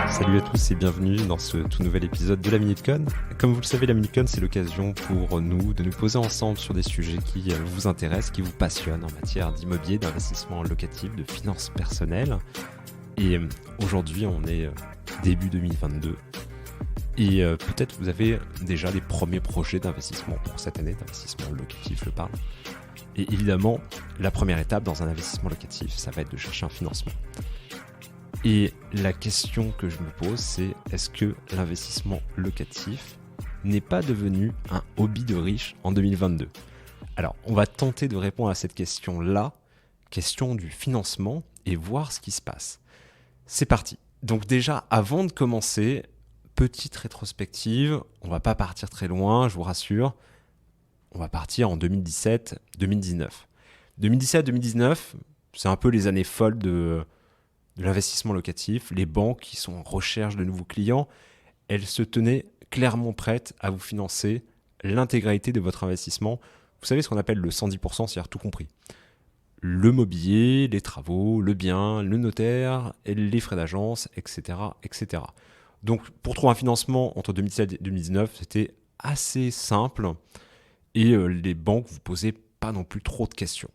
Salut à tous et bienvenue dans ce tout nouvel épisode de la Minute Con. Comme vous le savez, la Minute Con, c'est l'occasion pour nous de nous poser ensemble sur des sujets qui vous intéressent, qui vous passionnent en matière d'immobilier, d'investissement locatif, de finances personnelles. Et aujourd'hui, on est début 2022. Et peut-être vous avez déjà les premiers projets d'investissement pour cette année, d'investissement locatif, je parle. Et évidemment, la première étape dans un investissement locatif, ça va être de chercher un financement. Et la question que je me pose, c'est est-ce que l'investissement locatif n'est pas devenu un hobby de riche en 2022 ? Alors, on va tenter de répondre à cette question-là, question du financement, et voir ce qui se passe. C'est parti. Donc déjà, avant de commencer, petite rétrospective, on ne va pas partir très loin, je vous rassure. On va partir en 2017-2019. 2017-2019, c'est un peu les années folles de l'investissement locatif. Les banques qui sont en recherche de nouveaux clients, elles se tenaient clairement prêtes à vous financer l'intégralité de votre investissement. Vous savez ce qu'on appelle le 110%, c'est-à-dire tout compris. Le mobilier, les travaux, le bien, le notaire, les frais d'agence, etc., etc. Donc, pour trouver un financement entre 2017 et 2019, c'était assez simple et les banques ne vous posaient pas non plus trop de questions.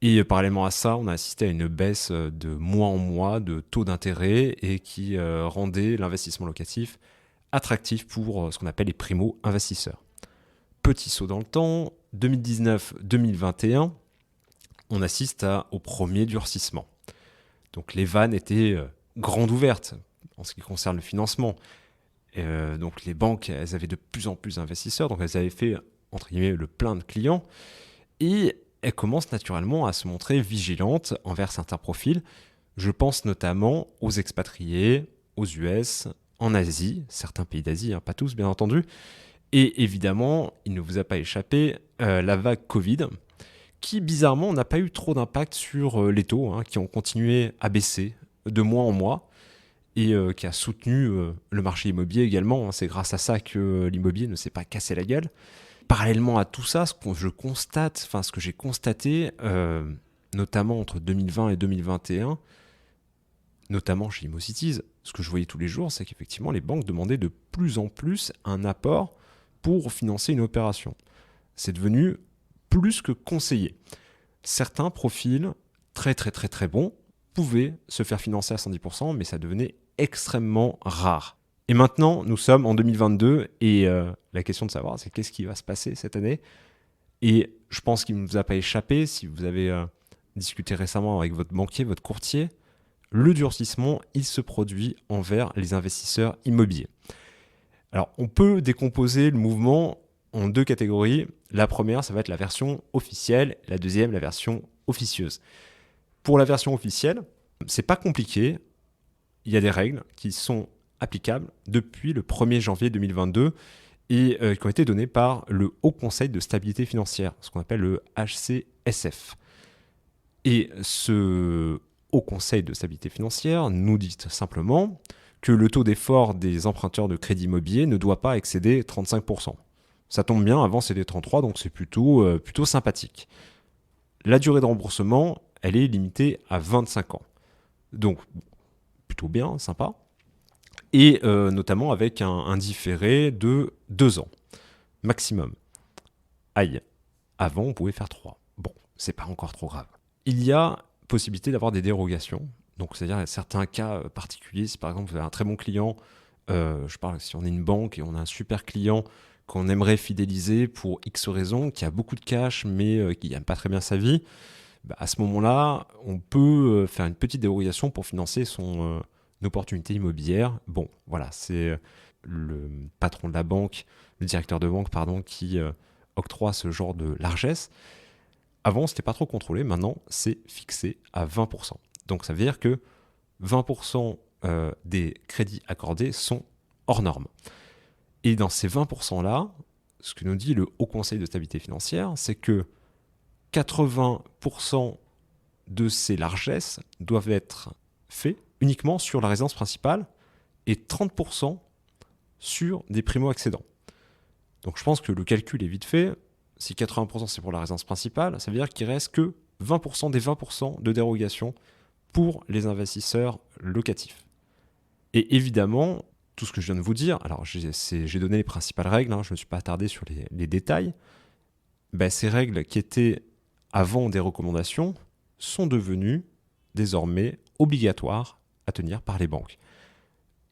Et parallèlement à ça, on a assisté à une baisse de mois en mois de taux d'intérêt et qui rendait l'investissement locatif attractif pour ce qu'on appelle les primo-investisseurs. Petit saut dans le temps, 2019-2021, on assiste au premier durcissement. Donc les vannes étaient grandes ouvertes en ce qui concerne le financement. Donc les banques, elles avaient de plus en plus d'investisseurs, donc elles avaient fait, entre guillemets, le plein de clients. Et elles commencent naturellement à se montrer vigilantes envers certains profils. Je pense notamment aux expatriés, aux US, en Asie, certains pays d'Asie, pas tous bien entendu. Et évidemment, il ne vous a pas échappé la vague Covid, qui bizarrement n'a pas eu trop d'impact sur les taux, qui ont continué à baisser de mois en mois, et qui a soutenu le marché immobilier également. C'est grâce à ça que l'immobilier ne s'est pas cassé la gueule. Parallèlement à tout ça, ce que j'ai constaté, notamment entre 2020 et 2021, notamment chez ImmoCities, ce que je voyais tous les jours, c'est qu'effectivement, les banques demandaient de plus en plus un apport pour financer une opération. C'est devenu plus que conseillé. Certains profils très très très très bons pouvaient se faire financer à 110%, mais ça devenait extrêmement rare. Et maintenant, nous sommes en 2022 et la question de savoir, c'est qu'est-ce qui va se passer cette année ? Et je pense qu'il ne vous a pas échappé, si vous avez discuté récemment avec votre banquier, votre courtier, le durcissement, il se produit envers les investisseurs immobiliers. Alors, on peut décomposer le mouvement en deux catégories. La première, ça va être la version officielle, la deuxième, la version officieuse. Pour la version officielle, c'est pas compliqué. Il y a des règles qui sont applicables depuis le 1er janvier 2022 et qui ont été données par le Haut Conseil de stabilité financière, ce qu'on appelle le HCSF. Et ce Haut Conseil de stabilité financière nous dit simplement que le taux d'effort des emprunteurs de crédit immobilier ne doit pas excéder 35%. Ça tombe bien, avant c'était 33%, donc c'est plutôt sympathique. La durée de remboursement, elle est limitée à 25 ans. Donc, plutôt bien, sympa. Et notamment avec un différé de 2 ans, maximum. Aïe, avant on pouvait faire 3. Bon, c'est pas encore trop grave. Il y a possibilité d'avoir des dérogations, donc c'est-à-dire certains cas particuliers, si par exemple vous avez un très bon client, je parle si on est une banque et on a un super client qu'on aimerait fidéliser pour X raisons, qui a beaucoup de cash mais qui n'aime pas très bien sa vie, à ce moment-là, on peut faire une petite dérogation pour financer son opportunité immobilière. Bon, voilà, c'est le patron de la banque, le directeur de banque, qui octroie ce genre de largesse. Avant, c'était pas trop contrôlé. Maintenant, c'est fixé à 20%. Donc, ça veut dire que 20% des crédits accordés sont hors normes. Et dans ces 20%-là, ce que nous dit le Haut Conseil de stabilité financière, c'est que 80% de ces largesses doivent être faits uniquement sur la résidence principale et 30% sur des primo-accédants. Donc je pense que le calcul est vite fait. Si 80% c'est pour la résidence principale, ça veut dire qu'il ne reste que 20% des 20% de dérogation pour les investisseurs locatifs. Et évidemment, tout ce que je viens de vous dire, alors j'ai donné les principales règles, je ne me suis pas attardé sur les détails, ces règles qui étaient avant des recommandations sont devenues désormais obligatoires à tenir par les banques.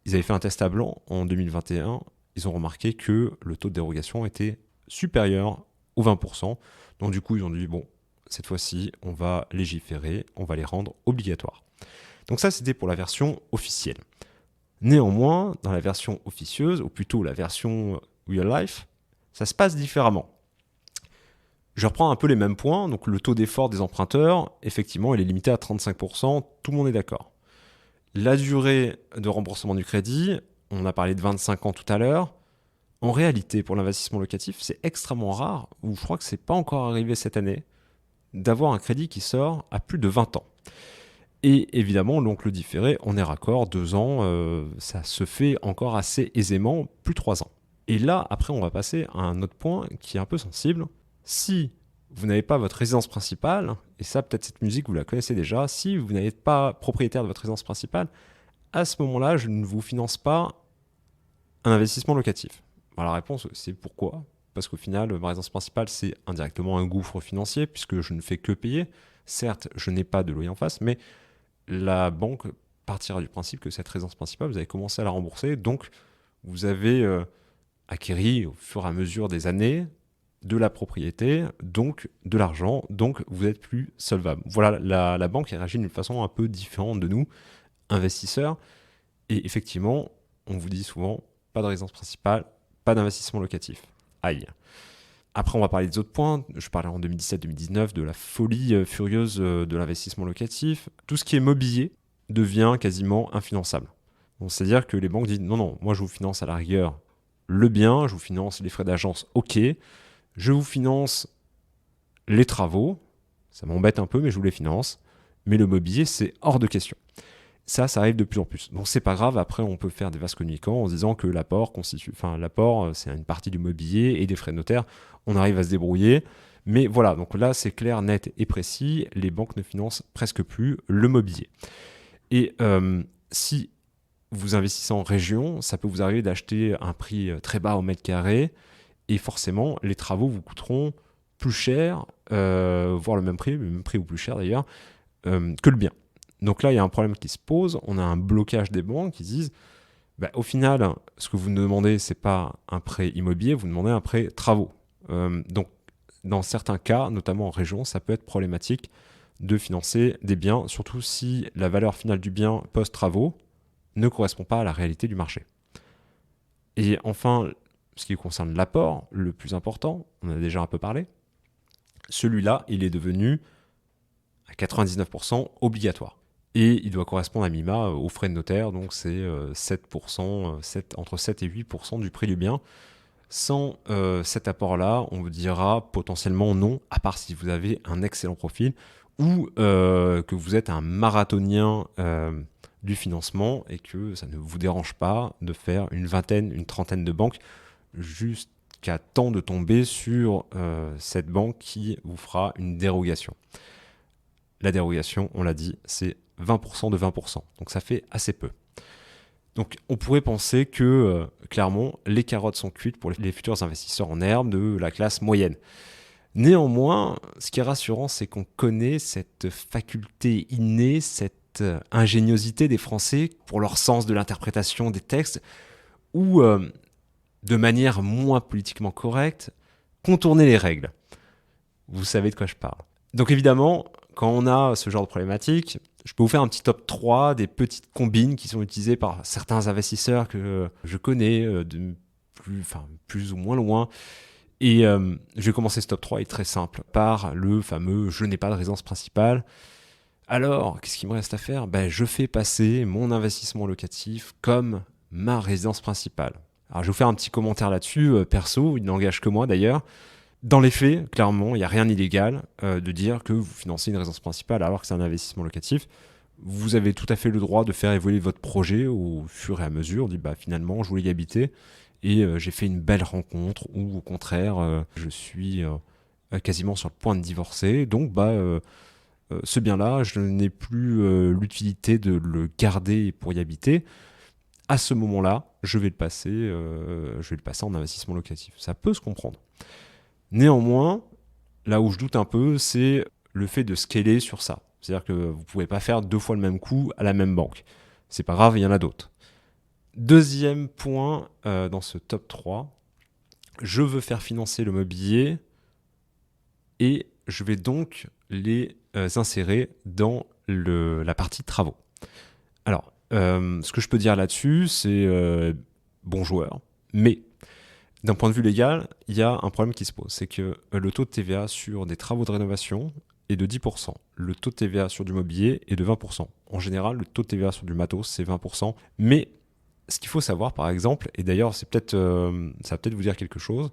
Ils avaient fait un test à blanc en 2021, ils ont remarqué que le taux de dérogation était supérieur aux 20%. Donc du coup, ils ont dit, bon, cette fois-ci, on va légiférer, on va les rendre obligatoires. Donc ça, c'était pour la version officielle. Néanmoins, dans la version officieuse, ou plutôt la version real life, ça se passe différemment. Je reprends un peu les mêmes points. Donc le taux d'effort des emprunteurs, effectivement, il est limité à 35%, tout le monde est d'accord. La durée de remboursement du crédit, on a parlé de 25 ans tout à l'heure. En réalité, pour l'investissement locatif, c'est extrêmement rare, ou je crois que ce n'est pas encore arrivé cette année, d'avoir un crédit qui sort à plus de 20 ans. Et évidemment, l'oncle différé, on est raccord, 2 ans, ça se fait encore assez aisément, plus 3 ans. Et là, après, on va passer à un autre point qui est un peu sensible. Si vous n'avez pas votre résidence principale, et ça, peut-être cette musique, vous la connaissez déjà, si vous n'êtes pas propriétaire de votre résidence principale, à ce moment-là, je ne vous finance pas un investissement locatif. Alors, la réponse, c'est pourquoi ? Parce qu'au final, ma résidence principale, c'est indirectement un gouffre financier, puisque je ne fais que payer. Certes, je n'ai pas de loyer en face, mais la banque partira du principe que cette résidence principale, vous avez commencé à la rembourser, donc vous avez acquéri au fur et à mesure des années de la propriété, donc de l'argent, donc vous n'êtes plus solvable. Voilà, la banque réagit d'une façon un peu différente de nous, investisseurs, et effectivement, on vous dit souvent, pas de résidence principale, pas d'investissement locatif. Aïe. Après, on va parler des autres points. Je parlais en 2017-2019 de la folie furieuse de l'investissement locatif. Tout ce qui est mobilier devient quasiment infinançable. Donc, c'est-à-dire que les banques disent non, moi je vous finance à la rigueur le bien, je vous finance les frais d'agence, ok, je vous finance les travaux, ça m'embête un peu, mais je vous les finance. Mais le mobilier, c'est hors de question. Ça arrive de plus en plus. Donc c'est pas grave, après on peut faire des vases communicants en se disant que l'apport c'est une partie du mobilier et des frais de notaire, on arrive à se débrouiller. Mais voilà, donc là c'est clair, net et précis, les banques ne financent presque plus le mobilier. Et si vous investissez en région, ça peut vous arriver d'acheter un prix très bas au mètre carré, et forcément les travaux vous coûteront plus cher, voire le même prix ou plus cher d'ailleurs, que le bien. Donc là, il y a un problème qui se pose. On a un blocage des banques qui disent au final, ce que vous nous demandez, ce n'est pas un prêt immobilier, vous demandez un prêt travaux. Donc, dans certains cas, notamment en région, ça peut être problématique de financer des biens, surtout si la valeur finale du bien post-travaux ne correspond pas à la réalité du marché. Et enfin, ce qui concerne l'apport, le plus important, on en a déjà un peu parlé, celui-là, il est devenu à 99% obligatoire. Et il doit correspondre à minima aux frais de notaire, donc c'est 7%, entre 7 et 8% du prix du bien. Sans cet apport-là, on vous dira potentiellement non, à part si vous avez un excellent profil ou que vous êtes un marathonien du financement et que ça ne vous dérange pas de faire une vingtaine, une trentaine de banques jusqu'à temps de tomber sur cette banque qui vous fera une dérogation. La dérogation, on l'a dit, c'est 20% de 20%. Donc ça fait assez peu. Donc on pourrait penser que, clairement, les carottes sont cuites pour les futurs investisseurs en herbe de la classe moyenne. Néanmoins, ce qui est rassurant, c'est qu'on connaît cette faculté innée, cette ingéniosité des Français pour leur sens de l'interprétation des textes, ou, de manière moins politiquement correcte, contourner les règles. Vous savez de quoi je parle. Donc évidemment, quand on a ce genre de problématique, je peux vous faire un petit top 3 des petites combines qui sont utilisées par certains investisseurs que je connais de plus ou moins loin. Et je vais commencer ce top 3, il est très simple, par le fameux « je n'ai pas de résidence principale ». Alors, qu'est-ce qu'il me reste à faire ? Je fais passer mon investissement locatif comme ma résidence principale. Alors, je vais vous faire un petit commentaire là-dessus, perso, il n'engage que moi d'ailleurs. Dans les faits, clairement, il n'y a rien d'illégal de dire que vous financez une résidence principale alors que c'est un investissement locatif. Vous avez tout à fait le droit de faire évoluer votre projet au fur et à mesure. On dit finalement, je voulais y habiter et j'ai fait une belle rencontre, ou au contraire, je suis quasiment sur le point de divorcer. Donc, ce bien-là, je n'ai plus l'utilité de le garder pour y habiter. À ce moment-là, je vais le passer en investissement locatif. Ça peut se comprendre. Néanmoins, là où je doute un peu, c'est le fait de scaler sur ça. C'est-à-dire que vous ne pouvez pas faire 2 fois le même coup à la même banque. C'est pas grave, il y en a d'autres. Deuxième point dans ce top 3, je veux faire financer le mobilier et je vais donc les insérer dans la partie travaux. Alors, ce que je peux dire là-dessus, c'est bon joueur, mais d'un point de vue légal, il y a un problème qui se pose, c'est que le taux de TVA sur des travaux de rénovation est de 10%. Le taux de TVA sur du mobilier est de 20%. En général, le taux de TVA sur du matos, c'est 20%. Mais ce qu'il faut savoir, par exemple, et d'ailleurs, ça va peut-être vous dire quelque chose,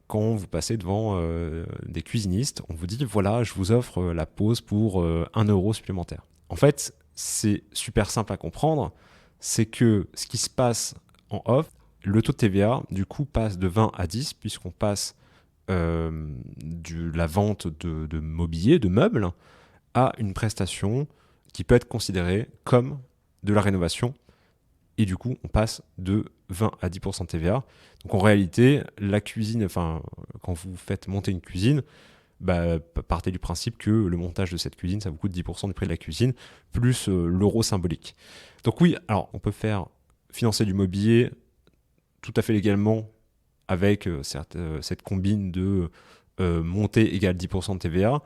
quand vous passez devant des cuisinistes, on vous dit, voilà, je vous offre la pause pour 1 euro supplémentaire. En fait, c'est super simple à comprendre, c'est que ce qui se passe en off, le taux de TVA, du coup, passe de 20 à 10, puisqu'on passe de la vente de mobilier, de meubles, à une prestation qui peut être considérée comme de la rénovation. Et du coup, on passe de 20 à 10% de TVA. Donc en réalité, la cuisine, quand vous faites monter une cuisine, partez du principe que le montage de cette cuisine, ça vous coûte 10% du prix de la cuisine, plus l'euro symbolique. Donc oui, alors on peut faire financer du mobilier tout à fait légalement avec cette combine de montée égale 10% de TVA.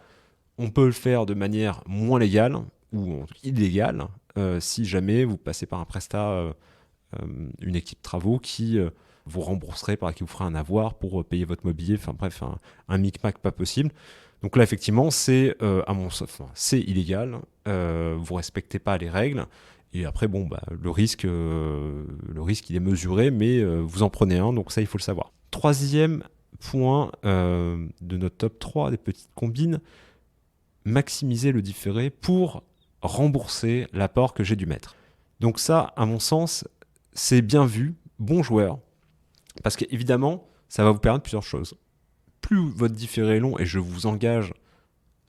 On peut le faire de manière moins légale ou illégale si jamais vous passez par un prestat, une équipe travaux qui vous rembourserait, qui vous ferait un avoir pour payer votre mobilier, un micmac pas possible. Donc là, effectivement, c'est c'est illégal, vous respectez pas les règles, et après, le risque, il est mesuré, mais vous en prenez un, donc ça, il faut le savoir. Troisième point de notre top 3 des petites combines, maximiser le différé pour rembourser l'apport que j'ai dû mettre. Donc ça, à mon sens, c'est bien vu, bon joueur, parce qu'évidemment, ça va vous permettre plusieurs choses. Plus votre différé est long, et je vous engage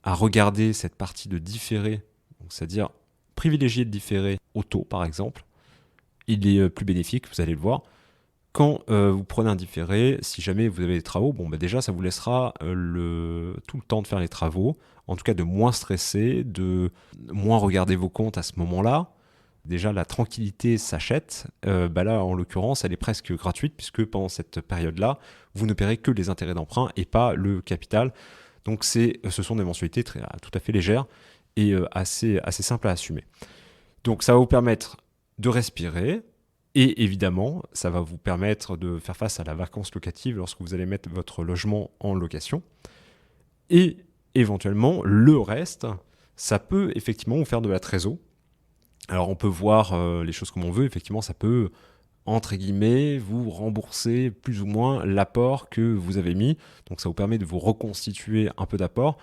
à regarder cette partie de différé, c'est-à-dire privilégier le différé au taux, par exemple, il est plus bénéfique, vous allez le voir. Quand vous prenez un différé, si jamais vous avez des travaux, déjà ça vous laissera tout le temps de faire les travaux, en tout cas de moins stresser, de moins regarder vos comptes à ce moment-là. Déjà la tranquillité s'achète, là en l'occurrence elle est presque gratuite puisque pendant cette période-là, vous ne paierez que les intérêts d'emprunt et pas le capital. Donc ce sont des mensualités tout à fait légères et assez simples à assumer. Donc ça va vous permettre de respirer. Et évidemment, ça va vous permettre de faire face à la vacance locative lorsque vous allez mettre votre logement en location. Et éventuellement, le reste, ça peut effectivement vous faire de la trésor. Alors on peut voir les choses comme on veut. Effectivement, ça peut, entre guillemets, vous rembourser plus ou moins l'apport que vous avez mis. Donc ça vous permet de vous reconstituer un peu d'apport.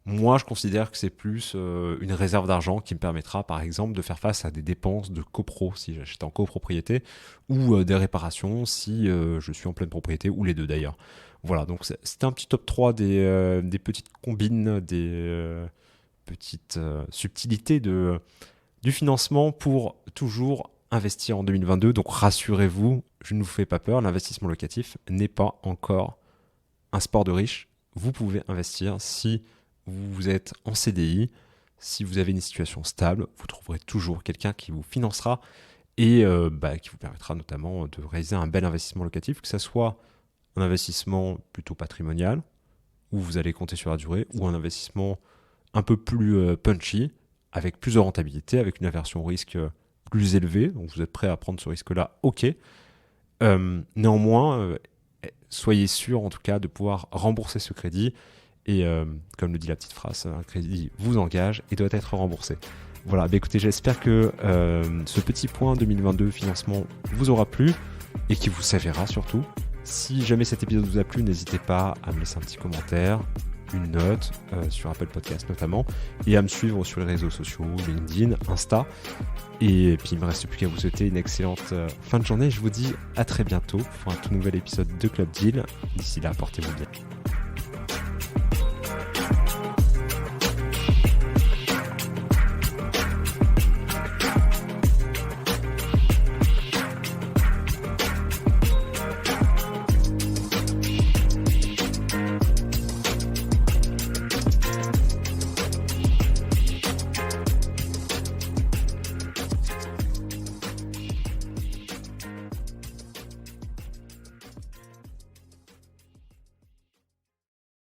Moi, je considère que c'est plus une réserve d'argent qui me permettra, par exemple, de faire face à des dépenses de copro si j'achète en copropriété ou des réparations si je suis en pleine propriété ou les deux d'ailleurs. Voilà, donc c'était un petit top 3 des petites combines, des petites subtilités du financement pour toujours investir en 2022. Donc rassurez-vous, je ne vous fais pas peur, l'investissement locatif n'est pas encore un sport de riche. Vous pouvez investir si vous êtes en CDI, si vous avez une situation stable, vous trouverez toujours quelqu'un qui vous financera et qui vous permettra notamment de réaliser un bel investissement locatif, que ce soit un investissement plutôt patrimonial, où vous allez compter sur la durée, ou un investissement un peu plus punchy, avec plus de rentabilité, avec une aversion au risque plus élevée, donc vous êtes prêt à prendre ce risque-là, ok. Néanmoins, soyez sûr en tout cas de pouvoir rembourser ce crédit. Et comme le dit la petite phrase, un crédit vous engage et doit être remboursé. Voilà, écoutez, j'espère que ce petit point 2022 financement vous aura plu et qu'il vous servira surtout. Si jamais cet épisode vous a plu, n'hésitez pas à me laisser un petit commentaire, une note sur Apple Podcast notamment, et à me suivre sur les réseaux sociaux, LinkedIn, Insta. Et puis il ne me reste plus qu'à vous souhaiter une excellente fin de journée. Je vous dis à très bientôt pour un tout nouvel épisode de Club Deal. D'ici là, portez-vous bien.